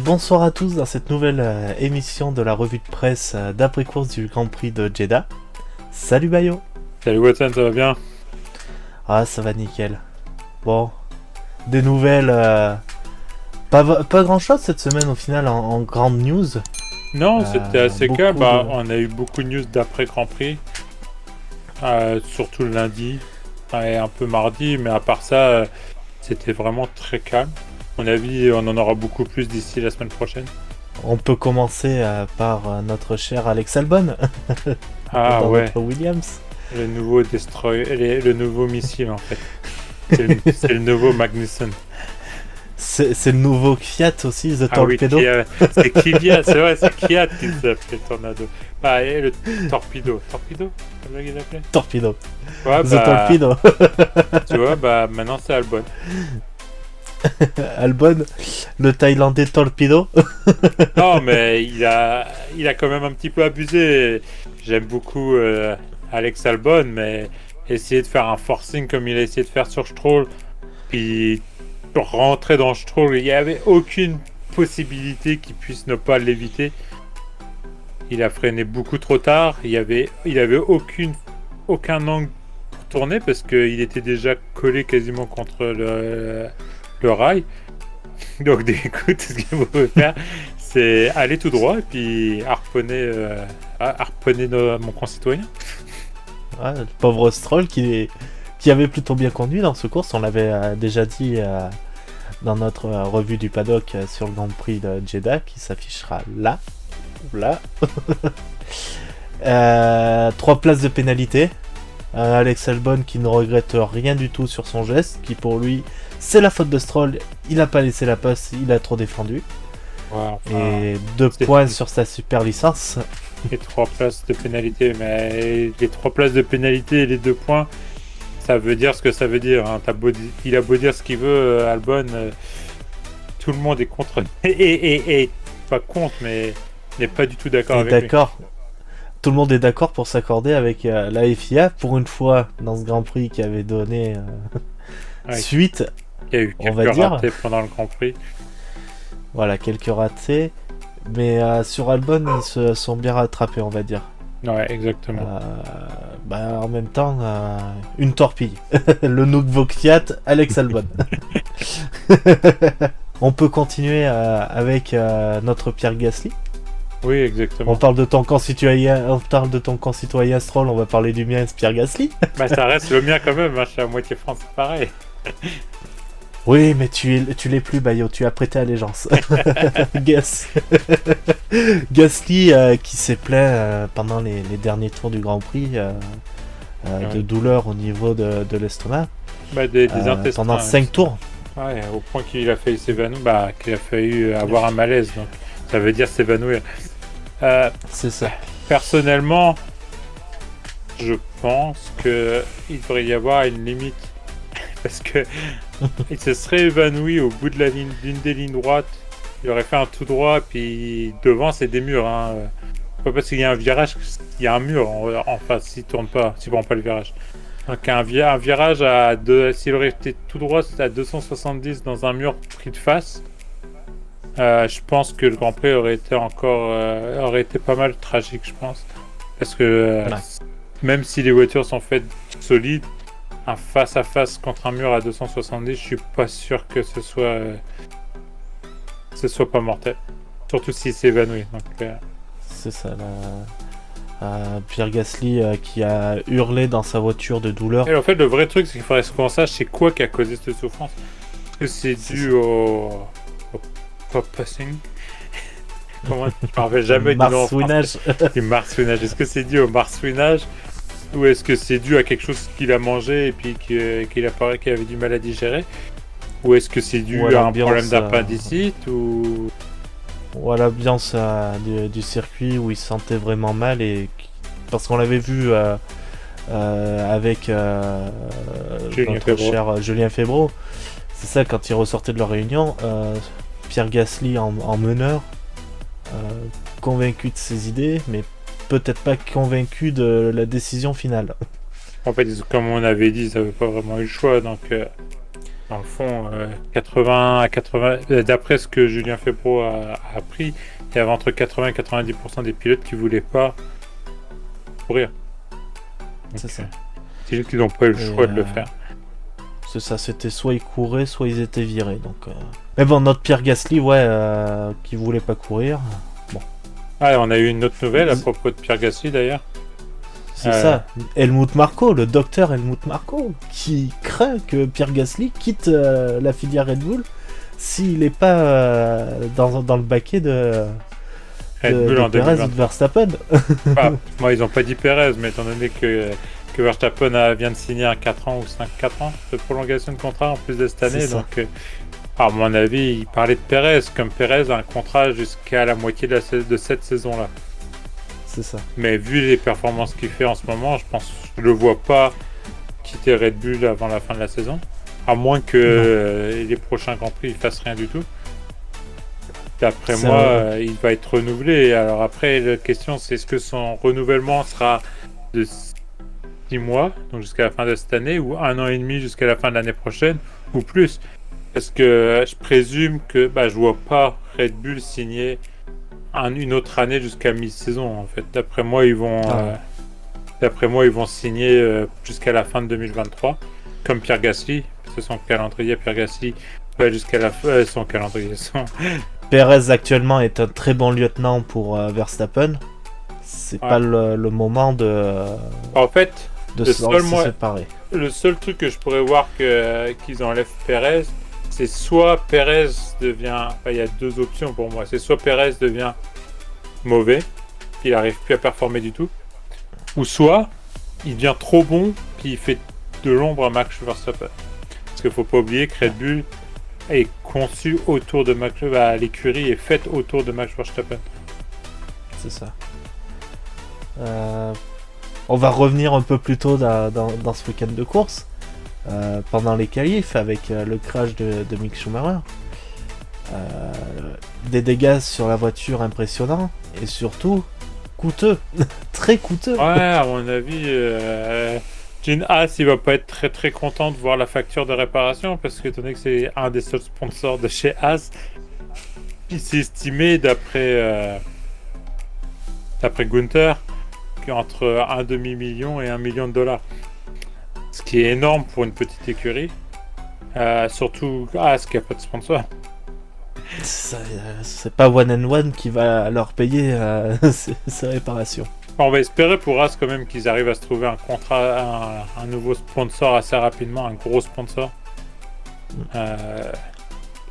Bonsoir à tous dans cette nouvelle émission de la revue de presse d'après-course du Grand Prix de Jeddah. Salut Bayo. Salut Watson, ça va bien? Ah, ça va nickel. Bon, des nouvelles, pas grand chose cette semaine au final en grande news. Non, c'était assez calme. de- On a eu beaucoup de news d'après Grand Prix, surtout le lundi et un peu mardi, mais à part ça, c'était vraiment très calme. À mon avis, on en aura beaucoup plus d'ici la semaine prochaine. On peut commencer par notre cher Alex Albon Ah dans ouais, notre Williams. le nouveau le nouveau missile en fait. C'est le nouveau Magnussen. C'est le nouveau Fiat aussi, The Ah oui, Torpedo. c'est Kvyat, c'est vrai, c'est Kvyat qui s'appelait Tornado. Ah, et le Torpedo. Torpedo? Comment il l'appelait? Torpedo. Ouais, The Torpedo. tu vois, maintenant c'est Albon. Albon, le Thaïlandais Torpedo. Non, mais il a quand même un petit peu abusé. J'aime beaucoup Alex Albon, mais essayer de faire un forcing comme il a essayé de faire sur Stroll, puis rentrer dans Stroll, il n'y avait aucune possibilité qu'il puisse ne pas l'éviter. Il a freiné beaucoup trop tard. Il avait aucun angle pour tourner parce qu'il était déjà collé quasiment contre le rail. Donc écoute, ce qu'il faut faire, c'est aller tout droit et puis harponner mon concitoyen. Ouais, le pauvre Stroll qui avait plutôt bien conduit dans ce course, on l'avait déjà dit dans notre revue du paddock sur le Grand Prix de Jeddah qui s'affichera là. 3 places de pénalité. Alex Albon qui ne regrette rien du tout sur son geste, qui pour lui c'est la faute de Stroll, il a pas laissé la passe, il a trop défendu. Ouais, Et 2 points sur sa super licence. Et 3 places de pénalité, mais les 3 places de pénalité et les 2 points, ça veut dire ce que ça veut dire. Hein. Il a beau dire ce qu'il veut, Albon, tout le monde est contre. Et pas contre, mais n'est pas du tout d'accord avec D'accord. Tout le monde est d'accord pour s'accorder avec la FIA pour une fois dans ce Grand Prix qui avait donné Ouais. suite. lui. Il y a eu On va quelques dire. ratés pendant le Grand Prix. Voilà, quelques ratés. Mais sur Albon, ils se sont bien rattrapés, on va dire. Ouais, exactement. En même temps, une torpille. Le nouveau Fiat, Alex Albon. On peut continuer avec notre Pierre Gasly. Oui, exactement. On parle de ton concitoyen Stroll, on va parler du mien, Pierre Gasly. Ça reste le mien quand même, hein, je suis à moitié français, pareil. Oui, mais tu l'es plus, Bayo, tu as prêté allégeance. Gasly qui s'est plaint pendant les derniers tours du Grand Prix de douleur au niveau de l'estomac. Des intestins. Pendant 5 tours. Ouais, au point qu'il a failli s'évanouir, qu'il a faillu avoir un malaise, donc ça veut dire s'évanouir. C'est ça. Personnellement, je pense que il devrait y avoir une limite parce que il se serait évanoui au bout de d'une des lignes droites. Il aurait fait un tout droit, puis devant c'est des murs. Hein. Pas parce qu'il y a un virage, il y a un mur en face s'il prend pas le virage. Donc un virage s'il aurait été tout droit, c'était à 270 dans un mur pris de face. Je pense que le Grand Prix aurait été pas mal tragique, je pense, parce que même si les voitures sont faites solides, un face à face contre un mur à 270, je suis pas sûr que ce soit pas mortel, surtout s'il s'évanouit. Donc c'est ça. Pierre Gasly qui a hurlé dans sa voiture de douleur. Et en fait, le vrai truc, c'est qu'il faudrait qu'on sache c'est quoi qui a causé cette souffrance. Est-ce que c'est dû au pop passing? Comment? Je me rappelle jamais du nom en français. Du marsouinage. Est-ce que c'est dû au marsouinage ou est-ce que c'est dû à quelque chose qu'il a mangé et puis qu'il apparaît qu'il avait du mal à digérer? Ou est-ce que c'est dû à un problème d'appendicite ou à l'ambiance du circuit où il se sentait vraiment mal parce qu'on l'avait vu avec notre cher Julien Febvre. C'est ça, quand ils ressortaient de leur réunion, Pierre Gasly en meneur, convaincu de ses idées, mais peut-être pas convaincu de la décision finale. En fait, comme on avait dit, ils n'avaient pas vraiment eu le choix, donc dans le fond, 80 à 80, d'après ce que Julien Febvre a appris, il y avait entre 80 et 90% des pilotes qui voulaient pas courir. C'est ça. C'est juste qu'ils n'ont pas eu le choix de le faire. C'est ça, c'était soit ils couraient, soit ils étaient virés. Donc, mais bon, notre Pierre Gasly, qui voulait pas courir. Bon. Ah, on a eu une autre nouvelle à propos de Pierre Gasly d'ailleurs. C'est ça, Helmut Marko, le docteur Helmut Marko, qui craint que Pierre Gasly quitte la filière Red Bull s'il n'est pas dans le baquet de Bull en Perez ou de Verstappen. Moi, ils n'ont pas dit Perez, mais étant donné que Verstappen vient de signer un 4 ans ou 4 ans de prolongation de contrat en plus de cette année, donc à mon avis, il parlait de Perez, comme Perez a un contrat jusqu'à la moitié de cette saison-là. C'est ça. Mais vu les performances qu'il fait en ce moment, je le vois pas quitter Red Bull avant la fin de la saison. À moins que les prochains Grands Prix, il fasse rien du tout. D'après moi, il va être renouvelé. Alors après, la question, c'est est-ce que son renouvellement sera de 6 mois, donc jusqu'à la fin de cette année, ou 1 an et demi jusqu'à la fin de l'année prochaine, ou plus. Parce que je présume que je vois pas Red Bull signer une autre année jusqu'à mi-saison. En fait, d'après moi, ils vont signer jusqu'à la fin de 2023, comme Pierre Gasly. C'est son calendrier, Pierre Gasly, jusqu'à la fin son calendrier. Perez actuellement est un très bon lieutenant pour Verstappen. C'est pas le moment de. En fait, de se séparer. Le seul truc que je pourrais voir qu'ils enlèvent Perez, c'est soit Perez devient. Il y a deux options pour moi. C'est soit Perez devient mauvais, il n'arrive plus à performer du tout, ou soit il devient trop bon, puis il fait de l'ombre à Max Verstappen. Parce qu'il faut pas oublier que Red Bull est conçu autour de Max, l'écurie est faite autour de Max Verstappen. C'est ça. On va revenir un peu plus tôt dans ce week-end de course, pendant les qualifs, avec le crash de Mick Schumacher. Des dégâts sur la voiture impressionnants, et surtout coûteux, très coûteux. Ouais, à mon avis, Gene Haas, il va pas être très très content de voir la facture de réparation, parce que étant donné que c'est un des seuls sponsors de chez Haas, il s'est estimé d'après Gunther qu'entre un demi-million et $1 million. Ce qui est énorme pour une petite écurie. Surtout Haas qui a pas de sponsor. C'est pas One and One qui va leur payer ces réparations. On va espérer pour Haas quand même qu'ils arrivent à se trouver un contrat, un nouveau sponsor assez rapidement, un gros sponsor.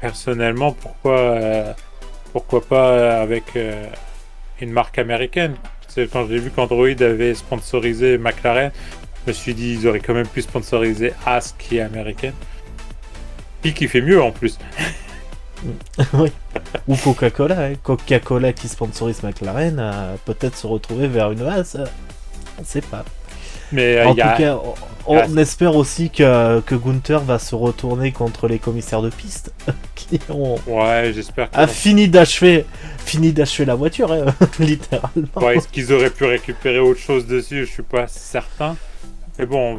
Personnellement, pourquoi pas avec une marque américaine. C'est quand j'ai vu qu'Android avait sponsorisé McLaren, je me suis dit ils auraient quand même pu sponsoriser Haas qui est américaine. Et qui fait mieux en plus. Oui. Ou Coca-Cola, Coca-Cola qui sponsorise McLaren, peut-être se retrouver vers une Haas, on sait pas. Mais en tout cas, on espère aussi que Gunther va se retourner contre les commissaires de piste qui ont j'espère fini d'achever la voiture, littéralement. Ouais, est-ce qu'ils auraient pu récupérer autre chose dessus? Je suis pas certain. Mais bon,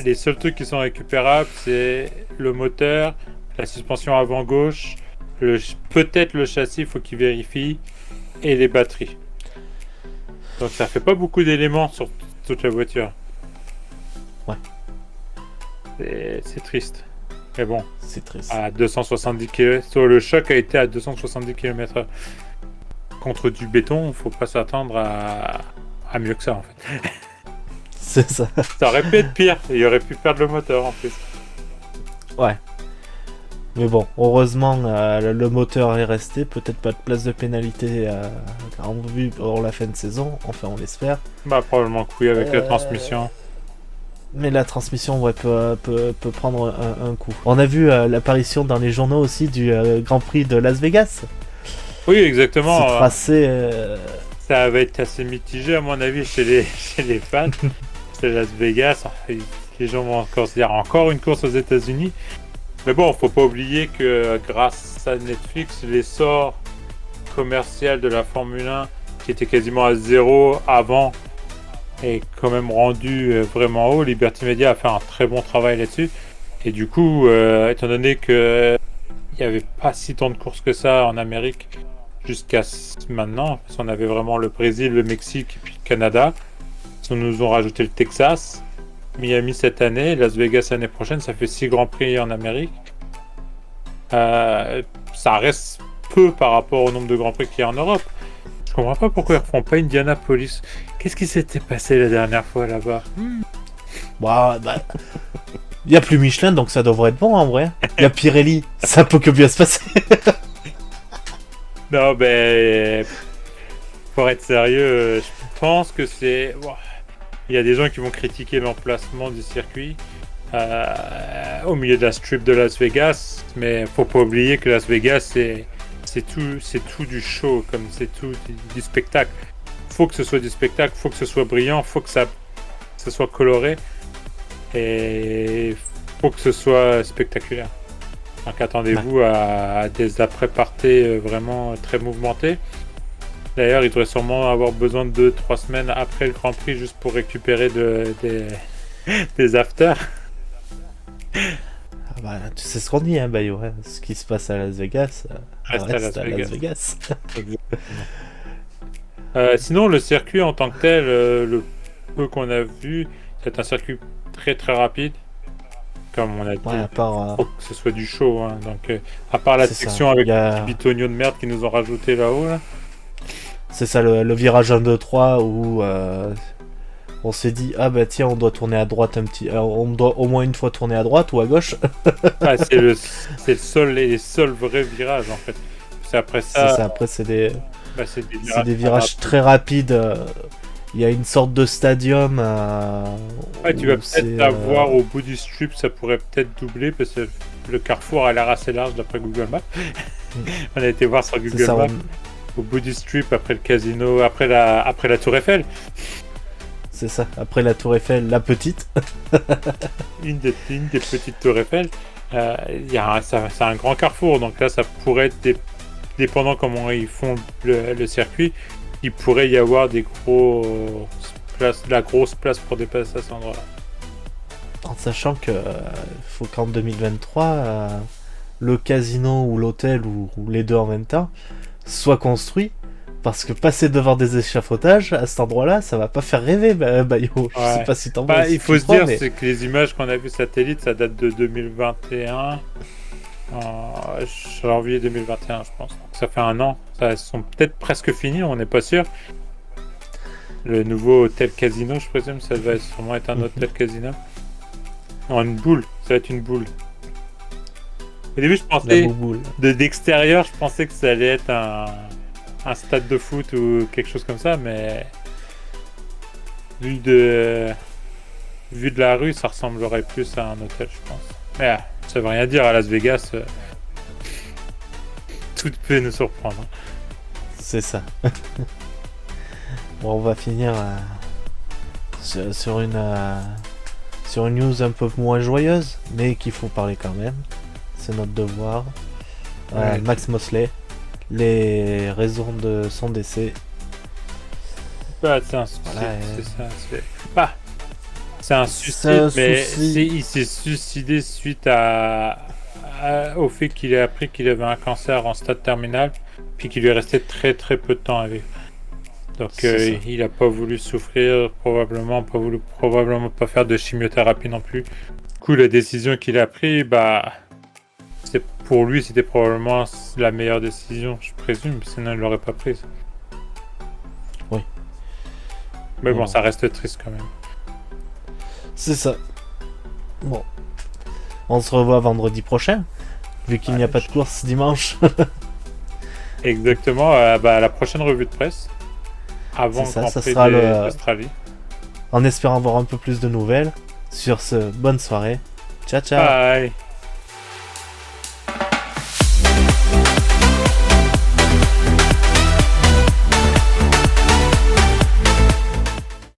les seuls trucs qui sont récupérables, c'est le moteur, la suspension avant gauche, peut-être le châssis, il faut qu'ils vérifient, et les batteries. Donc ça fait pas beaucoup d'éléments sur toute la voiture. Ouais. C'est triste. Mais bon, c'est triste. À 270 km, le choc a été à 270 km/h. Contre du béton, faut pas s'attendre à mieux que ça en fait. C'est ça. Ça aurait pu être pire, il aurait pu perdre le moteur en plus. Ouais. Mais bon, heureusement, le moteur est resté. Peut-être pas de place de pénalité en vue pour la fin de saison. Enfin, on l'espère. Probablement que oui, avec la transmission. Mais la transmission, peut prendre un coup. On a vu l'apparition dans les journaux aussi du Grand Prix de Las Vegas. Oui, exactement. Ce tracé... Ça va être assez mitigé, à mon avis, chez les fans. C'est Las Vegas. Les gens vont encore se dire encore une course aux États-Unis. Mais bon, faut pas oublier que grâce à Netflix, l'essor commercial de la Formule 1, qui était quasiment à zéro avant, est quand même rendu vraiment haut. Liberty Media a fait un très bon travail là-dessus. Et du coup, étant donné que il n'y avait pas si tant de courses que ça en Amérique jusqu'à maintenant, parce qu'on avait vraiment le Brésil, le Mexique et puis le Canada. Ils nous ont rajouté le Texas, Miami cette année, Las Vegas l'année prochaine, ça fait 6 grands prix en Amérique. Ça reste peu par rapport au nombre de grands prix qu'il y a en Europe. Je comprends pas pourquoi ils ne refont pas Indianapolis. Qu'est-ce qui s'était passé la dernière fois là-bas? Bah, il n'y a plus Michelin, donc ça devrait être bon en vrai. Il y a Pirelli, ça peut que bien se passer. Non, mais pour être sérieux, je pense que c'est... Il y a des gens qui vont critiquer l'emplacement du circuit au milieu de la strip de Las Vegas, mais faut pas oublier que Las Vegas, c'est tout du show, comme c'est tout du spectacle. Faut que ce soit du spectacle, faut que ce soit brillant, faut que ça soit coloré, et faut que ce soit spectaculaire. Donc attendez-vous à des après-parties vraiment très mouvementés. D'ailleurs, il devrait sûrement avoir besoin de 2-3 semaines après le Grand Prix juste pour récupérer des afters. Bah, tu sais ce qu'on dit, hein, Bayo, hein. Ce qui se passe à Las Vegas reste à Las Vegas. Sinon, le circuit en tant que tel, le peu qu'on a vu, c'est un circuit très très rapide. Comme on a dit, faut que ce soit du show. Hein. Donc, à part la section avec les petits bitoniaux de merde qu'ils nous ont rajouté là-haut. Là. C'est ça, le virage 1-2-3 où on s'est dit, ah bah tiens, on doit tourner à droite un petit... on doit au moins une fois tourner à droite ou à gauche. C'est les seuls vrais virages en fait. C'est après ça... C'est ça, après c'est des virages très rapides. Il y a une sorte de stadium. Tu vas peut-être avoir au bout du strip, ça pourrait peut-être doubler parce que le carrefour a l'air assez large d'après Google Maps. On a été voir sur Google Maps. Au bout du strip, après le casino, après la Tour Eiffel. C'est ça, après la Tour Eiffel, la petite. une des petites Tours Eiffel. C'est un grand carrefour, donc là ça pourrait être dépendant comment ils font le circuit. Il pourrait y avoir de la grosse place pour dépasser à cet endroit-là. En sachant que faut qu'en 2023, le casino ou l'hôtel ou les deux en même temps soit construit, parce que passer devant des échafaudages à cet endroit-là, ça va pas faire rêver, Bayo. Je sais pas si t'en vois. Il faut se dire, c'est que les images qu'on a vues satellites, ça date de 2021. Janvier 2021, je pense. Donc ça fait un an. Ça sont peut-être presque finis, on n'est pas sûr. Le nouveau hôtel casino, je présume, ça va sûrement être un hôtel casino. Non, une boule. Ça va être une boule. Au début, je pensais d'extérieur, je pensais que ça allait être un stade de foot ou quelque chose comme ça, mais vu de la rue, ça ressemblerait plus à un hôtel, je pense. Mais ça veut rien dire, à Las Vegas, tout peut nous surprendre. C'est ça. Bon, on va finir sur une news un peu moins joyeuse, mais qu'il faut parler quand même. C'est notre devoir. Max Mosley, les raisons de son décès. C'est un suicide, mais il s'est suicidé suite au fait qu'il ait appris qu'il avait un cancer en stade terminal, puis qu'il lui est resté très très peu de temps avec. Donc il n'a pas voulu souffrir, probablement pas faire de chimiothérapie non plus. Du coup, la décision qu'il a prise, pour lui, c'était probablement la meilleure décision, je présume, sinon il l'aurait pas prise. Oui. Mais bon, ça reste triste quand même. C'est ça. Bon. On se revoit vendredi prochain, vu qu'il n'y a pas de course dimanche. Exactement, la prochaine revue de presse. Avant ça, le ça Grand Prix sera d'Australie. En espérant voir un peu plus de nouvelles. Sur ce, bonne soirée. Ciao, ciao. Bye.